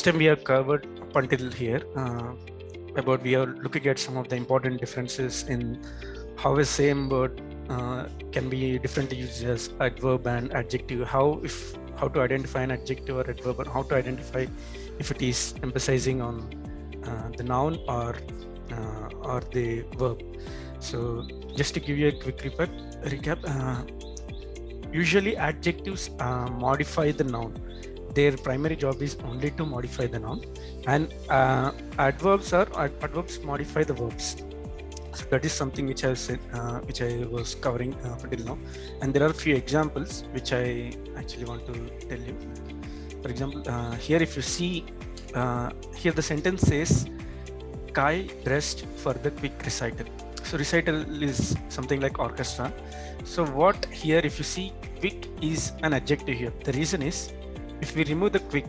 time we have covered up until here about we are looking at some of the important differences in how a same word can be differently used as adverb and adjective. How to identify an adjective or adverb, and how to identify if it is emphasizing on the noun or the verb. So just to give you a quick recap, usually adjectives modify the noun. Their primary job is only to modify the noun, and adverbs modify the verbs. So that is something which I said, which I was covering until now, and there are a few examples which I actually want to tell you. For example, here if you see, here the sentence says, Kai dressed for the quick recital. So recital is something like orchestra. So what here, if you see, quick is an adjective here. The reason is, if we remove the quick,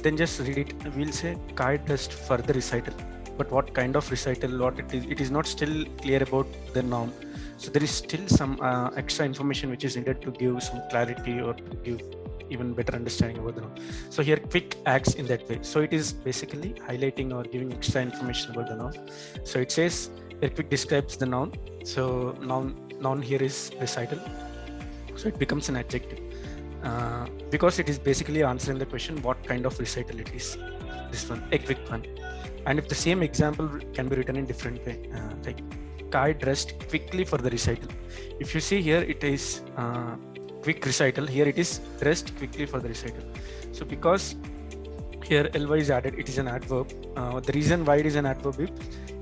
then just read it, we'll say Kai dressed for the recital. But what kind of recital, what it is not still clear about the noun. So there is still some extra information which is needed to give some clarity or to give even better understanding about the noun. So here quick acts in that way. So it is basically highlighting or giving extra information about the noun. So it says here quick describes the noun. So noun here is recital. So it becomes an adjective because it is basically answering the question what kind of recital it is. This one, a quick one. And if the same example can be written in different way, like Kai dressed quickly for the recital. If you see here, it is quick recital. Here it is dressed quickly for the recital. So because here ly is added, it is an adverb. The reason why it is an adverb is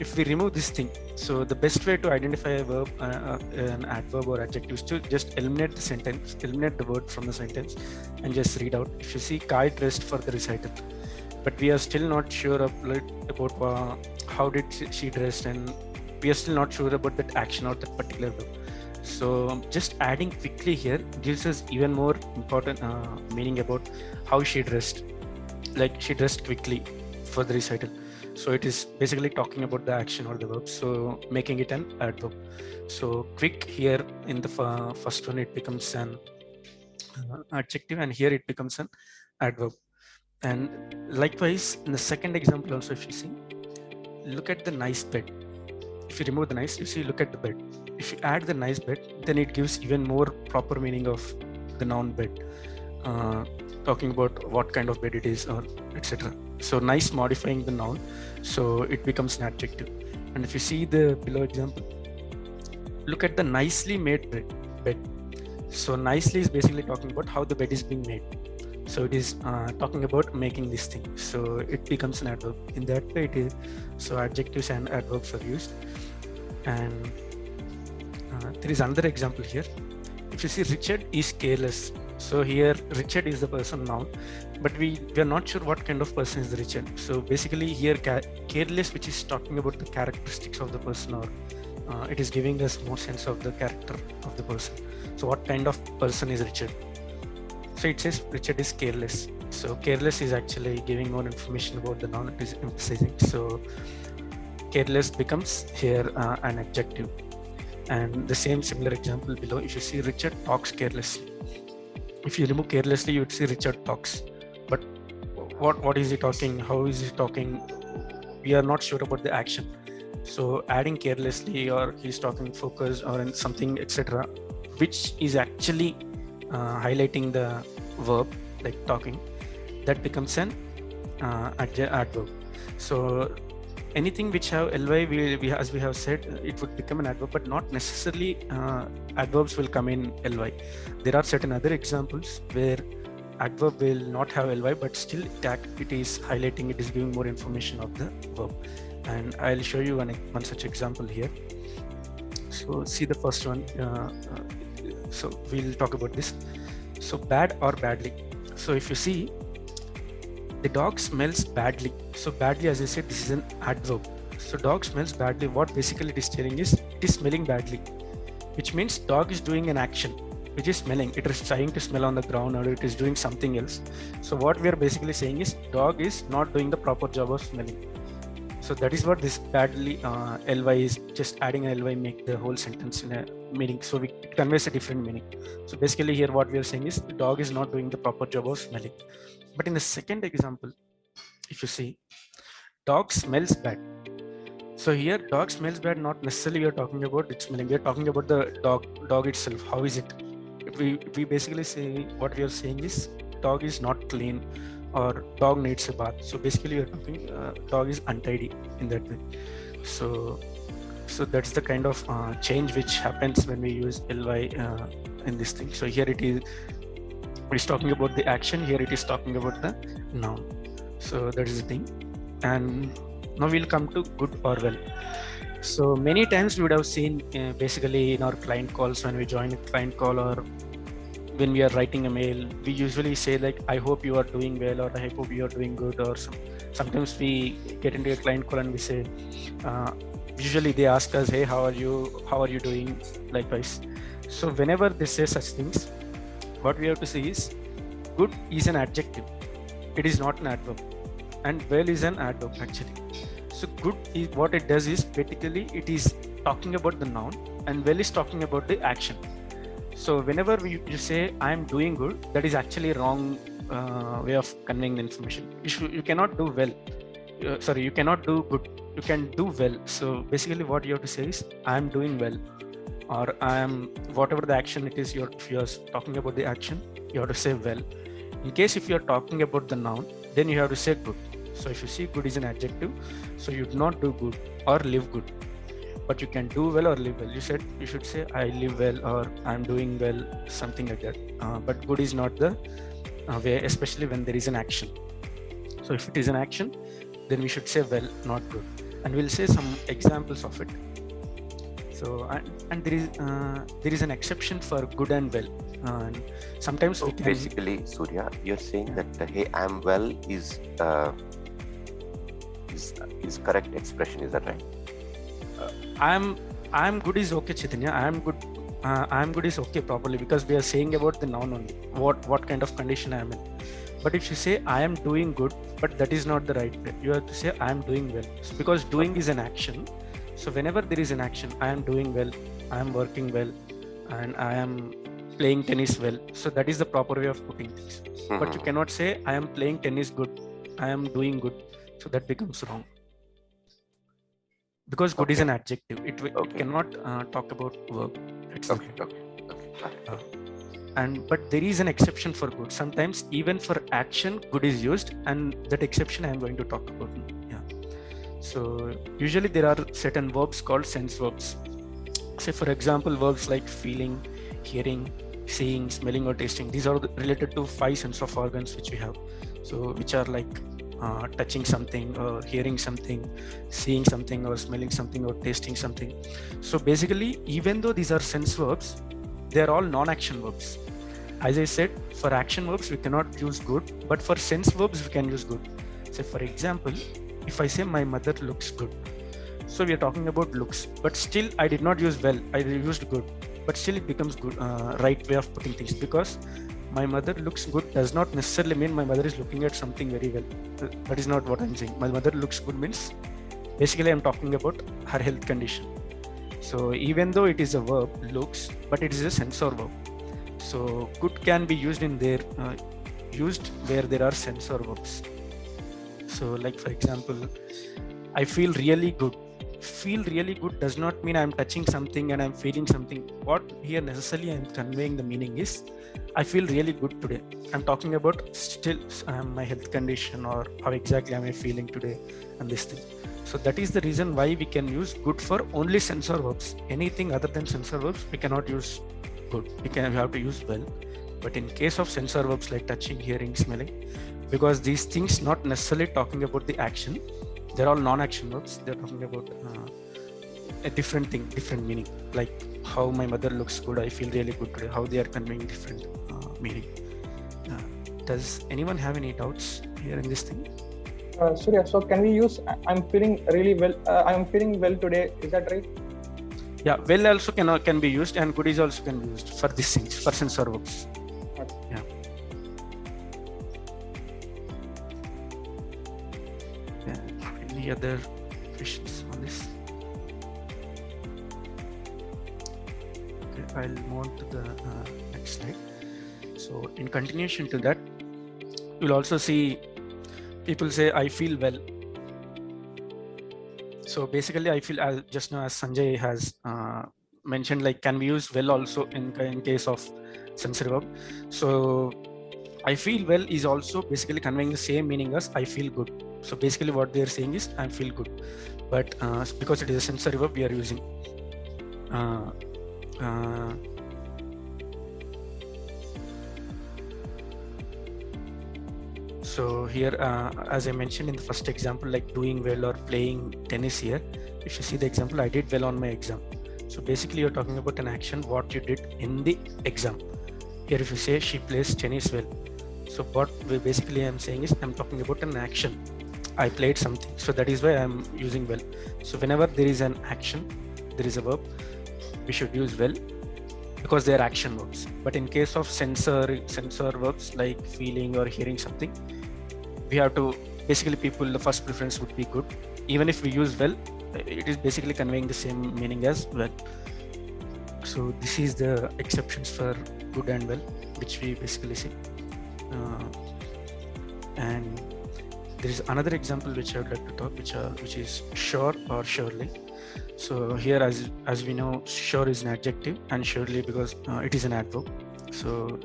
if we remove this thing. So the best way to identify a verb, an adverb or adjective, is to just eliminate the sentence, eliminate the word from the sentence, and just read out. If you see Kai dressed for the recital, but we are still not sure about how did she dressed, and we are still not sure about that action or that particular verb. So just adding quickly here gives us even more important meaning about how she dressed, like she dressed quickly for the recital. So it is basically talking about the action or the verb, so making it an adverb. So quick here in the first one, it becomes an adjective, and here it becomes an adverb. And likewise in the second example also, if you see, look at the nice bed. If you remove the nice, you see, look at the bed. If you add the nice bed, then it gives even more proper meaning of the noun bed, talking about what kind of bed it is, or etc. So nice modifying the noun, so it becomes an adjective. And if you see the below example, look at the nicely made bed. So nicely is basically talking about how the bed is being made. So it is talking about making this thing. So it becomes an adverb. In that way it is. So adjectives and adverbs are used. And there is another example here. If you see, Richard is careless. So here Richard is the person noun, but we are not sure what kind of person is the Richard. So basically here careless, which is talking about the characteristics of the person, or it is giving us more sense of the character of the person. So what kind of person is Richard? So it says Richard is careless. So careless is actually giving more information about the noun it is emphasizing. So careless becomes here an adjective. And the same similar example below, if you see Richard talks carelessly. If you remove carelessly, you would see Richard talks. But what is he talking? How is he talking? We are not sure about the action. So adding carelessly, or he's talking focused, or in something, etc., which is actually highlighting the verb, like talking, that becomes an adverb. So anything which have ly, we as we have said, it would become an adverb, but not necessarily adverbs will come in ly. There are certain other examples where adverb will not have ly, but still it is highlighting, it is giving more information of the verb. And I'll show you one such example here. So see the first one. So we'll talk about this. So bad or badly. So if you see, the dog smells badly. So badly, as I said, this is an adverb. So dog smells badly. What basically it is telling is, it is smelling badly, which means dog is doing an action, which is smelling. It is trying to smell on the ground, or it is doing something else. So what we are basically saying is, dog is not doing the proper job of smelling. So that is what this badly ly is, just adding an ly make the whole sentence in a meaning. So it conveys a different meaning. So basically here what we are saying is, the dog is not doing the proper job of smelling. But in the second example, if you see, dog smells bad. So here, dog smells bad, not necessarily we are talking about it smelling. We are talking about the dog itself. How is it? We basically say, what we are saying is dog is not clean, or dog needs a bath. So basically, we are talking dog is untidy in that way. So that's the kind of change which happens when we use ly in this thing. So here it's talking about the action. Here it is talking about the noun. So that is the thing. And now we'll come to good or well. So many times we would have seen basically in our client calls, when we join a client call or when we are writing a mail, we usually say like, I hope you are doing well, or I hope you are doing good, or sometimes we get into a client call and we say, usually they ask us, hey, how are you doing, likewise. So whenever they say such things, what we have to say is good is an adjective, it is not an adverb, and well is an adverb actually. So good is, what it does is basically it is talking about the noun, and well is talking about the action. So whenever you say I am doing good, that is actually a wrong way of conveying the information. You cannot do well. You cannot do good. You can do well. So basically what you have to say is I am doing well, or I am, whatever the action it is, if you are talking about the action, you have to say well. In case if you are talking about the noun, then you have to say good. So if you see good is an adjective, so you do not do good or live good, but you can do well or live well. You should say I live well, or I'm doing well, something like that. But good is not the way, especially when there is an action. So if it is an action, then we should say well, not good. And we'll say some examples of it. So and there is an exception for good and well. And sometimes we can... basically, Surya, you're saying that hey, I'm well is correct expression. Is that right? I'm good is okay, Chaitanya. I'm good is okay properly, because we are saying about the noun only, what kind of condition I am in. But if you say I am doing good, but that is not the right way. You have to say I am doing well, because doing is an action. So whenever there is an action, I am doing well, I am working well, and I am playing tennis well. So that is the proper way of putting things. But you cannot say I am playing tennis good, I am doing good. So that becomes wrong. Because good is an adjective. It cannot talk about verb. But there is an exception for good. Sometimes even for action, good is used, and that exception I am going to talk about. Yeah. So usually there are certain verbs called sense verbs. Say for example, verbs like feeling, hearing, seeing, smelling, or tasting. These are related to 5 sense of organs which we have. So which are like touching something, or hearing something, seeing something, or smelling something, or tasting something. So basically, even though these are sense verbs, they are all non-action verbs. As I said, for action verbs we cannot use good, but for sense verbs we can use good. So for example, if I say my mother looks good, so we are talking about looks, but still I did not use well, I used good, but still it becomes good, right way of putting things, because my mother looks good does not necessarily mean my mother is looking at something very well. That is not what I'm saying. My mother looks good means basically I'm talking about her health condition. So even though it is a verb, looks, but it is a sensor verb. So good can be used in there, used where there are sensor verbs. So like for example, I feel really good. Feel really good does not mean I'm touching something and I'm feeling something. What here necessarily I'm conveying the meaning is, I feel really good today. I'm talking about still my health condition, or how exactly am I feeling today, and this thing. So that is the reason why we can use good for only sensor verbs. Anything other than sensor verbs, we cannot use good. We have to use well. But in case of sensor verbs like touching, hearing, smelling, because these things not necessarily talking about the action, they're all non-action verbs. They're talking about a different thing, different meaning. Like how my mother looks good, I feel really good today. How they are conveying different meaning. Does anyone have any doubts here in this thing? Surya, so can we use I'm feeling really well? I'm feeling well today. Is that right? Yeah, well also can be used, and good is also can be used for these things, for sensor verbs. Okay. Yeah. Any other questions on this? Okay, I'll move on to the next slide. So in continuation to that, you'll also see people say I feel well. So basically I feel, as just now as Sanjay has mentioned, like can we use well also in case of sensory verb. So I feel well is also basically conveying the same meaning as I feel good. So basically what they're saying is I feel good, but because it is a sensory verb, we are using so here, as I mentioned in the first example, like doing well or playing tennis here, if you see the example, I did well on my exam. So basically you're talking about an action, what you did in the exam. Here if you say she plays tennis well, so what basically I'm saying is I'm talking about an action. I played something, so that is why I'm using well. So whenever there is an action, there is a verb, we should use well because they are action verbs. But in case of sensor verbs like feeling or hearing something, we have to basically the first preference would be good. Even if we use well, it is basically conveying the same meaning as well. So this is the exceptions for good and well, which we basically see. And there is another example which I would like to talk, which is sure or surely. So here, as we know, sure is an adjective, and surely because it is an adverb. So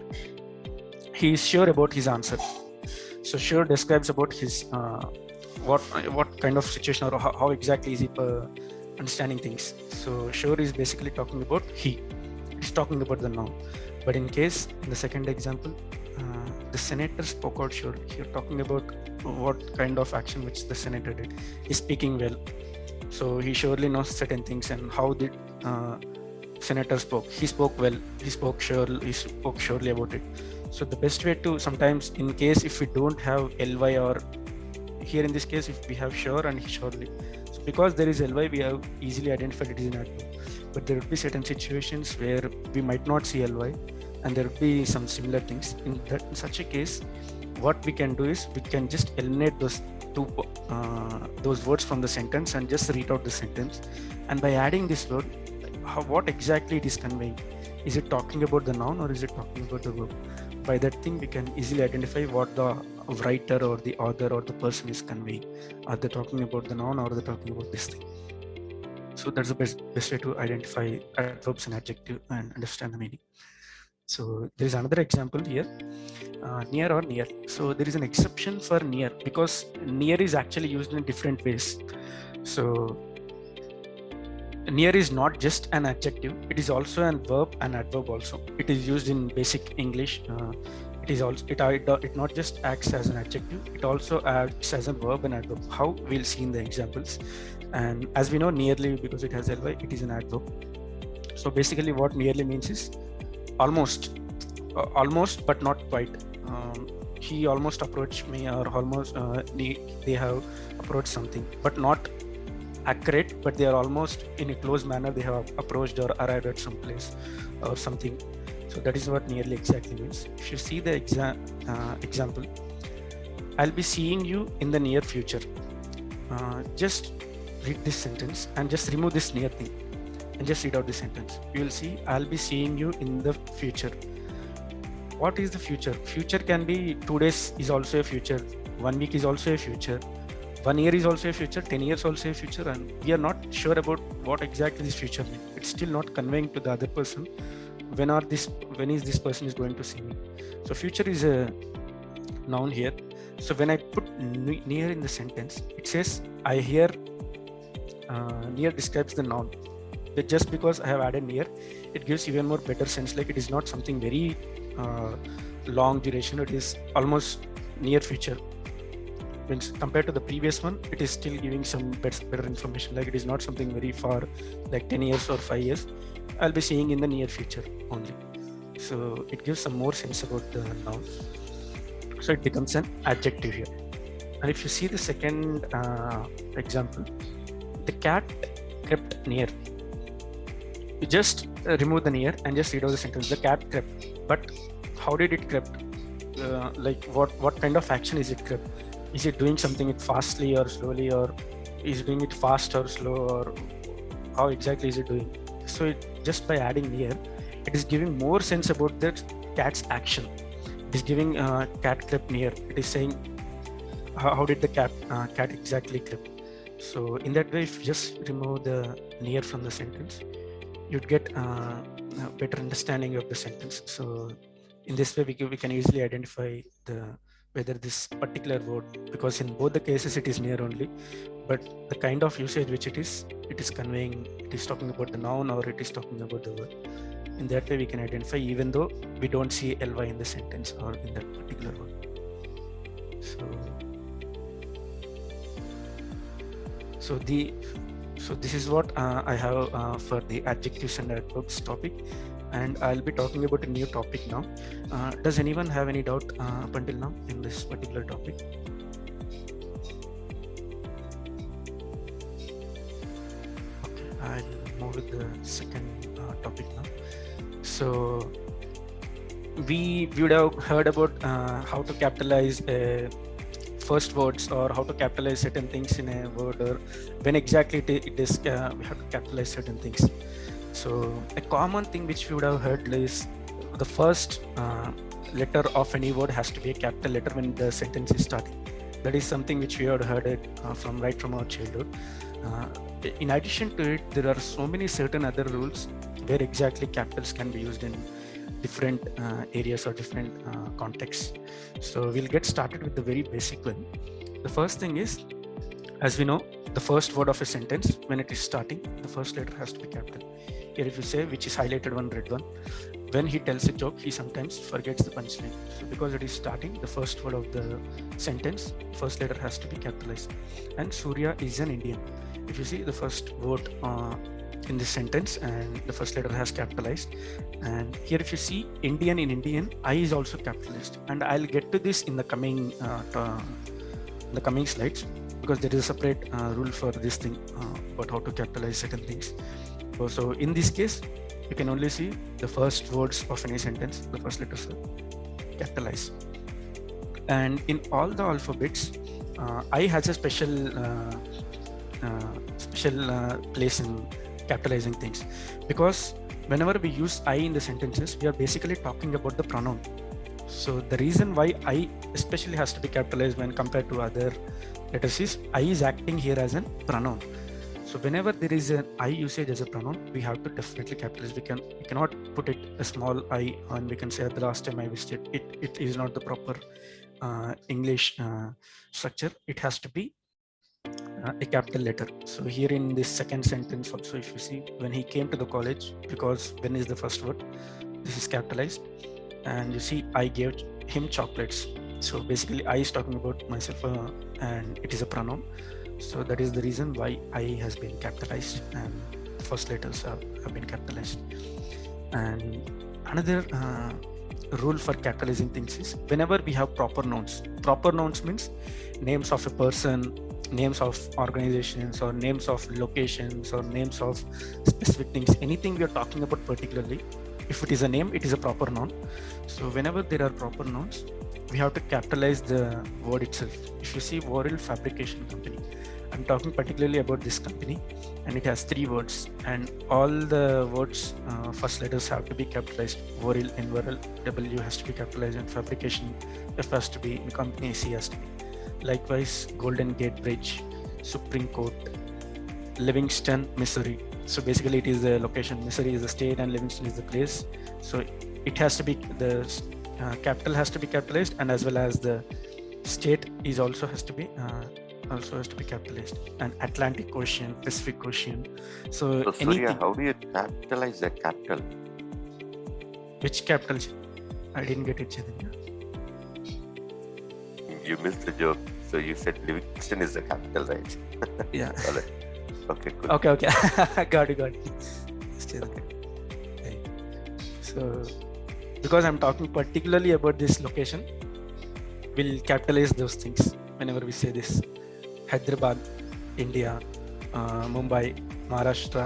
he is sure about his answer. So sure describes about his what kind of situation or how exactly is he understanding things. So sure is basically talking about he. It's talking about the noun. But in the second example, the senator spoke out surely. You're talking about what kind of action which the senator did. He's speaking well. So he surely knows certain things. And how did senator spoke? He spoke well. He spoke surely about it. So the best way to, sometimes in case if we don't have ly, or here in this case if we have sure and surely, so because there is ly, we have easily identified it is an adverb. But there would be certain situations where we might not see ly, and there would be some similar things. In such a case, what we can do is we can just eliminate those words from the sentence and just read out the sentence. And by adding this word, what exactly it is conveying? Is it talking about the noun or is it talking about the verb? By that thing, we can easily identify what the writer or the author or the person is conveying. Are they talking about the noun or are they talking about this thing? So that's the best way to identify adverbs and adjective and understand the meaning. So there is another example here, near or near. So there is an exception for near because near is actually used in different ways. So near is not just an adjective, it is also an verb and adverb also. It is used in basic English. It is also it not just acts as an adjective, it also acts as a verb and adverb. How? We'll see in the examples. And as we know, nearly, because it has ly, it is an adverb. So basically what nearly means is almost but not quite. He almost approached me, or almost they have approached something, but not accurate, but they are almost in a close manner. They have approached or arrived at some place or something. So that is what nearly exactly means. If you see the example, I'll be seeing you in the near future. Just read this sentence and just remove this near thing and just read out the sentence. You will see I'll be seeing you in the future. What is the future? Future can be 2 days is also a future, 1 week is also a future, 1 year is also a future, 10 years also a future, and we are not sure about what exactly this future means. It's still not conveying to the other person when is this person is going to see me. So future is a noun here. So when I put near in the sentence, it says I hear near describes the noun. But just because I have added near, it gives even more better sense. Like it is not something very long duration. It is almost near future. Means compared to the previous one, it is still giving some better information. Like it is not something very far, like 10 years or 5 years. I'll be seeing in the near future only. So it gives some more sense about the noun. So it becomes an adjective here. And if you see the second example, the cat crept near. You just remove the near and just read out the sentence. The cat crept. But how did it crept? Like what kind of action is it crept? Is it doing something it fastly or slowly, or is it doing it fast or slow, or how exactly is it doing? So just by adding near, it is giving more sense about the cat's action. It is giving cat crept near. It is saying how did the cat exactly clip. So in that way, if you just remove the near from the sentence, you'd get a better understanding of the sentence. So in this way, we can easily identify whether this particular word, because in both the cases it is near only, but the kind of usage which it is conveying, it is talking about the noun or it is talking about the word. In that way, we can identify even though we don't see ly in the sentence or in that particular word. So this is what I have for the adjectives and adverbs topic, and I'll be talking about a new topic now. Does anyone have any doubt up until now in this particular topic? Okay, I'll move with the second topic now. So we would have heard about how to capitalize first words, or how to capitalize certain things in a word, or when exactly it is we have to capitalize certain things. So a common thing which we would have heard is the first letter of any word has to be a capital letter when the sentence is starting. That is something which we have heard it right from our childhood. In addition to it, there are so many certain other rules where exactly capitals can be used in different areas or different contexts. So we'll get started with the very basic one. The first thing is, as we know, the first word of a sentence, when it is starting, the first letter has to be capital. Here if you say, which is highlighted one, red one, when he tells a joke, he sometimes forgets the punchline. So because it is starting, the first word of the sentence, first letter has to be capitalized. And Surya is an Indian. If you see the first word in this sentence and the first letter has capitalized, and here if you see Indian in Indian, I is also capitalized, and I'll get to this in the coming slides, because there is a separate rule for this thing about how to capitalize certain things. So in this case, you can only see the first words of any sentence, the first letters are capitalized. And in all the alphabets, I has a special place in capitalizing things, because whenever we use I in the sentences, we are basically talking about the pronoun. So the reason why I especially has to be capitalized when compared to other letters is I is acting here as a pronoun. So whenever there is an I usage as a pronoun, we have to definitely capitalize. We cannot put it a small I, and we can say the last time I visited. It is not the proper English structure. It has to be a capital letter. So here in this second sentence also, if you see, when he came to the college, because when is the first word, this is capitalized. And you see, I gave him chocolates. So basically I is talking about myself, and it is a pronoun. So that is the reason why I has been capitalized and the first letters have been capitalized. And another rule for capitalizing things is, whenever we have proper nouns means names of a person, names of organizations, or names of locations, or names of specific things, anything we are talking about particularly, if it is a name, it is a proper noun. So whenever there are proper nouns, we have to capitalize the word itself. If you see Voril Fabrication Company, I'm talking particularly about this company, and it has 3 words, and all the words first letters have to be capitalized. Voril, Envoril, W has to be capitalized, and fabrication, F has to be, company C has to be. Likewise, Golden Gate Bridge, Supreme Court, Livingston, Missouri. So basically it is the location, Missouri is the state and Livingston is the place. So it has to be, the capital has to be capitalized, and as well as the state is also has to be capitalized. And Atlantic Ocean, Pacific Ocean. So Surya, how do you capitalize the capital? Which capital? I didn't get it, Chaitanya. You missed the joke. So you said Livingston is the capital, right? Yeah. Okay, cool. Okay. got it. Still okay. So because I'm talking particularly about this location, we'll capitalize those things whenever we say this. Hyderabad, India, Mumbai, Maharashtra,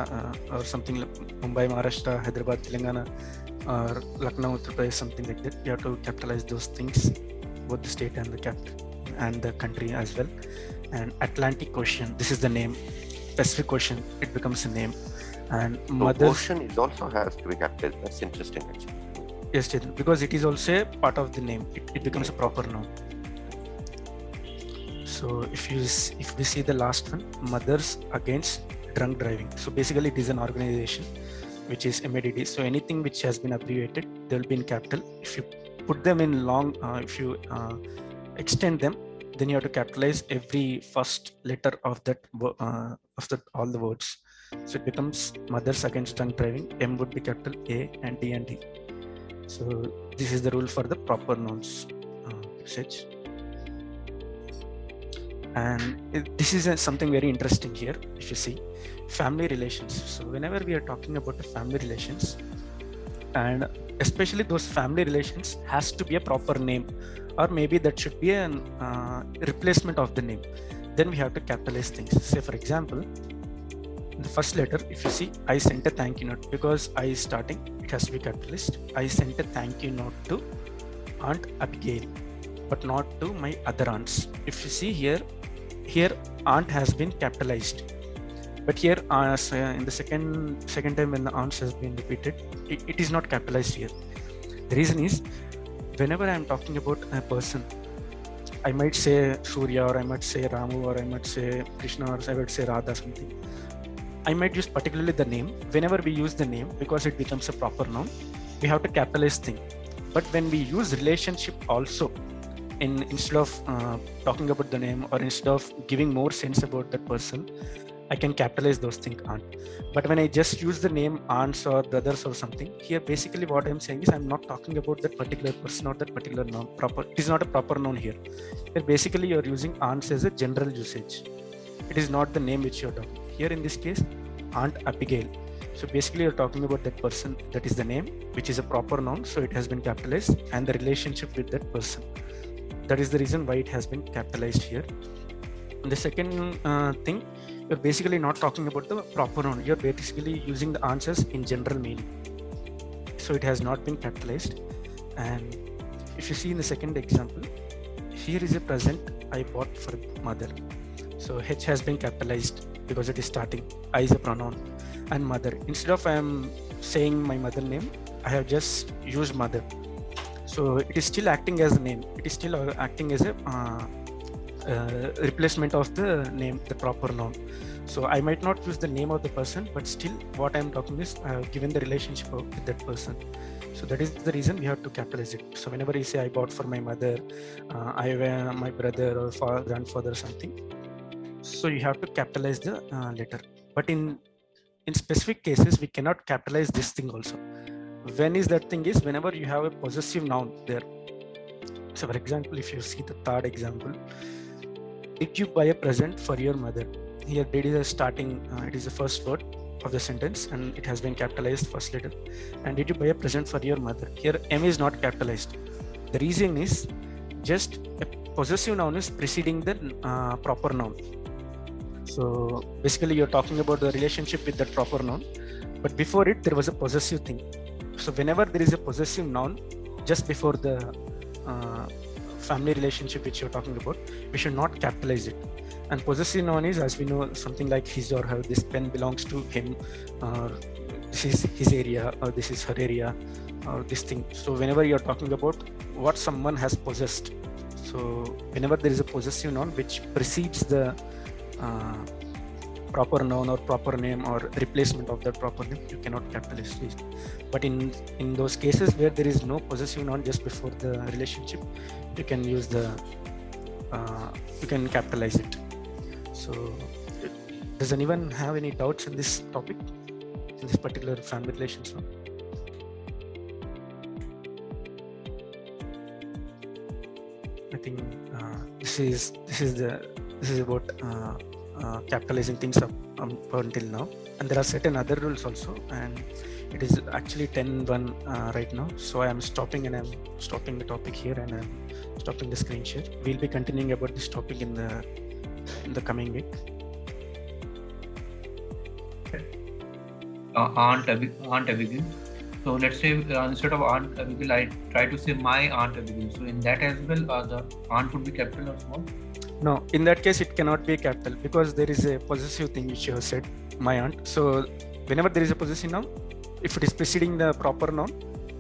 or something like Mumbai, Maharashtra, Hyderabad, Telangana, or Lucknow, Uttar Pradesh, something like that. You have to capitalize those things, both the state and the capital and the country as well. And Atlantic Ocean, this is the name. Pacific Ocean, it becomes a name. And ocean is also has to be capitalized. That's interesting, actually. Yes, because it is also a part of the name. It becomes a proper noun. So if we see the last one, Mothers Against Drunk Driving. So basically it is an organization which is MADD. So anything which has been abbreviated, they will be in capital. If you put them in long, if you extend them, then you have to capitalize every first letter of that all the words. So it becomes Mothers Against Drunk Driving. M would be capital A and D and D. So this is the rule for the proper nouns usage. And this is something very interesting here. If you see family relations, so whenever we are talking about the family relations, and especially those family relations has to be a proper name, or maybe that should be an replacement of the name, then we have to capitalize things. Say for example, in the first letter, if you see, I sent a thank you note, because I is starting, it has to be capitalized. I sent a thank you note to Aunt Abigail, but not to my other aunts. If you see here aunt has been capitalized, but here in the second time when the aunts has been repeated, it is not capitalized here. The reason is, whenever I am talking about a person, I might say Surya, or I might say Ramu, or I might say Krishna, or I would say Radha, something. I might use particularly the name. Whenever we use the name, because it becomes a proper noun, we have to capitalize thing. But when we use relationship also, instead of talking about the name, or instead of giving more sense about that person, I can capitalize those things aunt. But when I just use the name aunts or brothers or something, here basically what I'm saying is I'm not talking about that particular person or that particular noun. It is not a proper noun here. Here basically you're using aunts as a general usage. It is not the name which you're talking. Here in this case, Aunt Abigail. So basically you're talking about that person, that is the name, which is a proper noun. So it has been capitalized, and the relationship with that person. That is the reason why it has been capitalized here. And the second thing, you're basically not talking about the proper noun. You're basically using the answers in general meaning. So it has not been capitalized. And if you see in the second example, here is a present I bought for mother. So H has been capitalized because it is starting. I is a pronoun, and mother. Instead of I am saying my mother name, I have just used mother. So it is still acting as a name. It is still acting as a replacement of the name, the proper noun. So I might not use the name of the person, but still what I'm talking is given the relationship with that person. So that is the reason we have to capitalize it. So whenever you say I bought for my mother, my brother or grandfather or something, so you have to capitalize the letter. But in specific cases, we cannot capitalize this thing also. When is that thing is whenever you have a possessive noun there. So for example, if you see the third example, did you buy a present for your mother? Here did is a starting, it is the first word of the sentence, and it has been capitalized first letter. And did you buy a present for your mother? Here M is not capitalized. The reason is just a possessive noun is preceding the proper noun. So basically you're talking about the relationship with that proper noun, but before it there was a possessive thing. So whenever there is a possessive noun just before the family relationship which you're talking about, we should not capitalize it. And possessive noun is, as we know, something like his or her. This pen belongs to him, or this is his area, or this is her area, or this thing. So whenever you're talking about what someone has possessed, so whenever there is a possessive noun which precedes the proper noun or proper name or replacement of that proper name, you cannot capitalize it. But in those cases where there is no possessive noun just before the relationship, you can use the you can capitalize it. So does anyone have any doubts in this topic, in this particular family relations one? I think this is about capitalizing things up until now, and there are certain other rules also, and it is actually 10:1 right now. So I am stopping, and I'm stopping the topic here, and I'm stopping the screen share. We'll be continuing about this topic in the coming week. Aunt Abigail. So let's say instead of Aunt Abigail, I try to say my Aunt Abigail. So in that as well, the aunt would be capital or small? No, in that case, it cannot be capital because there is a possessive thing which you have said, my aunt. So whenever there is a possessive noun, if it is preceding the proper noun,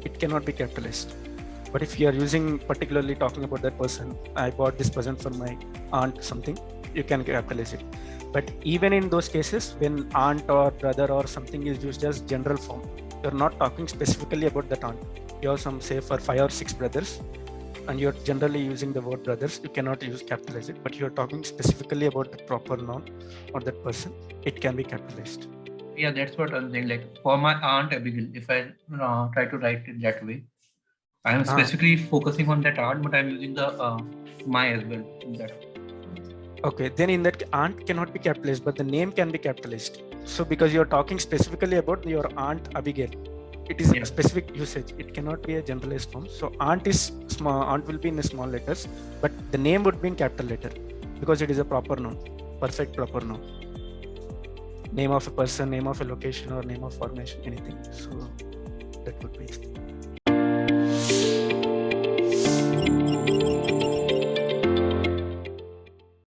it cannot be capitalized. But if you are using particularly talking about that person, I bought this present for my aunt something, you can capitalize it. But even in those cases, when aunt or brother or something is used as general form, you're not talking specifically about that aunt. You have some, say, for 5 or 6 brothers, and you're generally using the word brothers, you cannot use capitalize it. But you're talking specifically about the proper noun or that person, it can be capitalized. Yeah, that's what I'm saying. Like for my aunt Abigail, if I try to write it that way, I am specifically focusing on that aunt, but I'm using the my as well in that. Okay, then in that, aunt cannot be capitalized, but the name can be capitalized. So because you're talking specifically about your aunt Abigail, it is a specific usage. It cannot be a generalized form. So aunt is small. Aunt will be in the small letters, but the name would be in capital letter because it is a proper noun, perfect proper noun. Name of a person, name of a location, or name of formation, anything. So that would be.